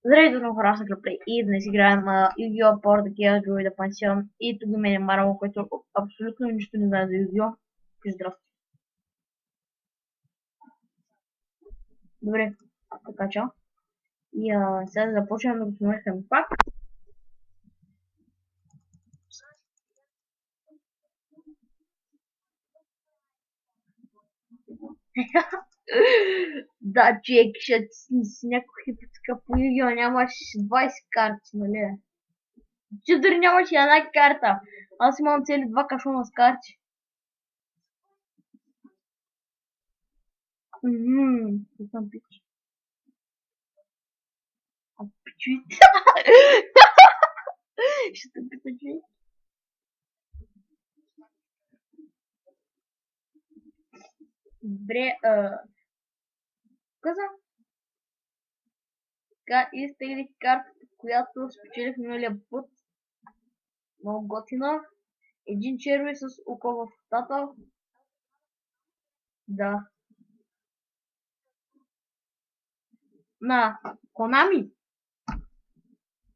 Здравейте, много хора, аз съм Клеплей и днес играем Yu-Gi-Oh! Power the Chaos Druid Pantheon и тук мен е Марамо, който абсолютно нищо не знае за Yu-Gi-Oh! Здрасти. Добре, така чао. И сега да започнем да го смърхаме пак. Да, човек, ще си някой хипотека по Yu-Gi-Oh! Нямаш 20 карти, нали? Че дори нямаш една карта. Аз имам цели два кашона с карти. Какво съм пич? Пичуите. Ще те пита, човек. Добре, каза, така изтеглих картата, която спечелих миналия път. Много готина. Един червей с око в устата. Да. На Конами.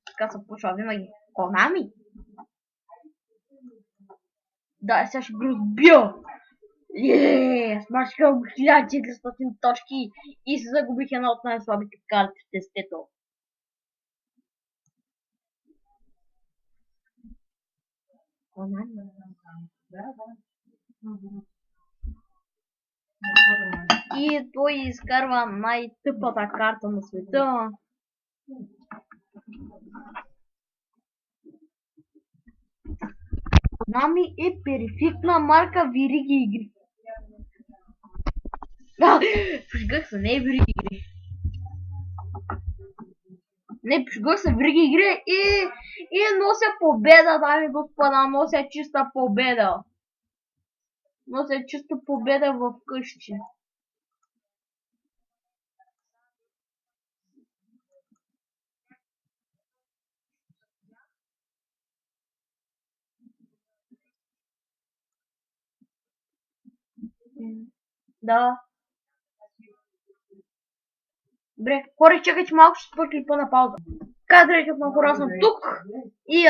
Така се почва винаги. Конами. Да, сега ще го разбия. Смачкам 1400 точки и се загубих една от най-слабите карти в тестето. Конами. И той изкарва най-тъпата карта на света. Konami е перфектна марка вериги игри. Пошегах се, не е вериги игри. Не, пошегах се вериги игри и нося победа, дами и господа, нося чиста победа. Нося чиста победа в къщи. Да. Добре, хора, чакайте малко, ще спра клипа на пауза. Кадрите на хора съм тук и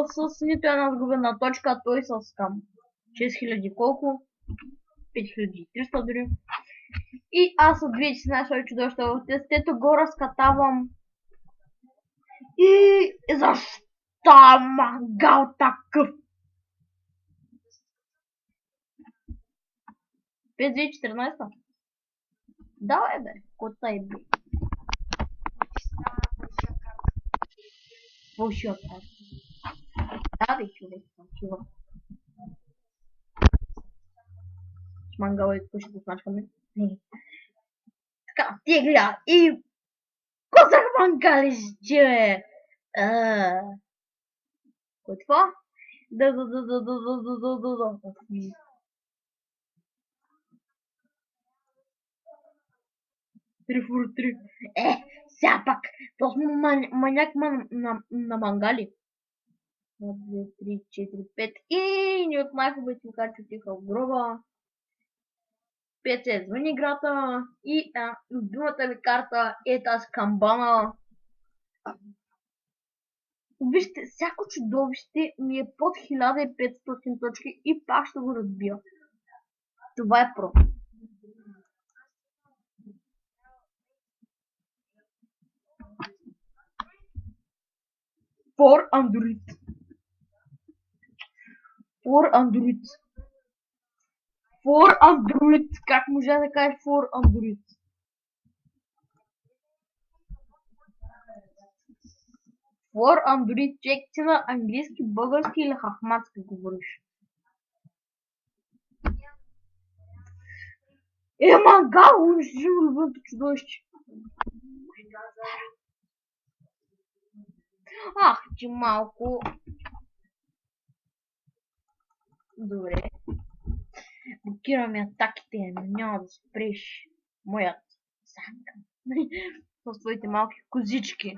с нито една сгубена точка, той с към 6000 колко? 5300 дори. И аз от 2016 чудовище в тестето го разкатавам. И защо мангал такъв? 2014? Да, бе, кота е бе. Фалшива карта. Да, бе, човек, фалшива. С мангала и какво ще го смачкаме? Така, тегля и косах мангалище, бе. Кой това? Да. 3 сега пак, то сме маняк на мангали. 1, 2, 3, 4, 5 и ни от най-хубавите карти отиха в гроба. 5 е извън играта и любимата ми карта е тази камбана. Вижте, всяко чудовище ми е под 1500 точки и пак ще го разбия. Това е про. For Android. For Android. For Android. Как може да кажеш For Android? For Android, чек ти на английски, български или хахматски говориш. Мангал, унищожи любимото чудовище. Ах, ти малко. Добре. Блокираме атаките, няма да спреш моят сак. С твоите малки козички.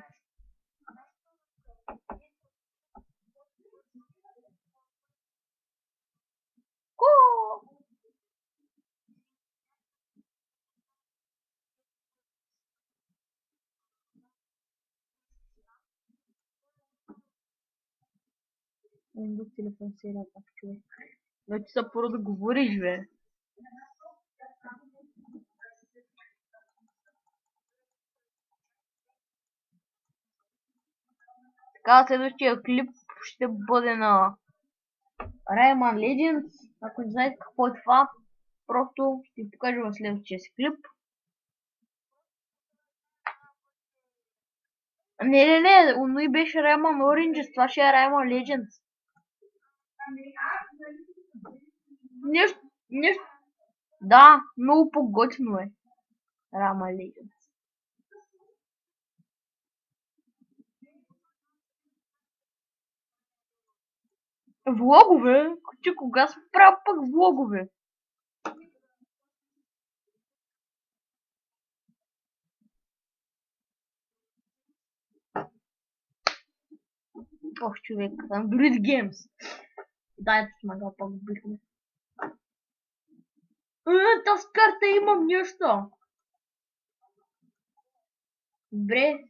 Windows телефон серия пак човек. Но ти са първо да говориш, бе. Така, следващия клип ще бъде на Rayman Legends. Ако не знаете какво е това, просто ще ви покажа в следващия си клип. Не, но и беше Rayman Origins, това ще е Rayman Legends. Нещо. Да, много по-готино е. Rayman Legends. Влогове? Ти кога си правил пък влогове? Ох, човек, Android Games. Дай смага пак бихме. Тази карта имам нещо. Добре,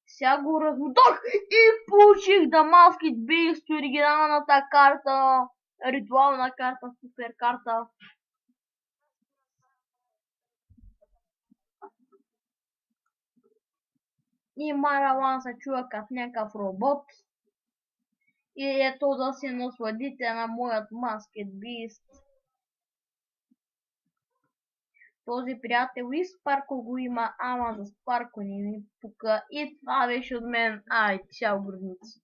сега го размотах и получих Дамаскит Beast, оригиналната карта, ритуална карта, супер карта. И Мараван се чува като някакъв робот. И ето да се насладите на моят Маскет Beast. Този приятел и Спарко го има, ама за Спарко не ми пука. И това беше от мен. Ай, чао, грудници.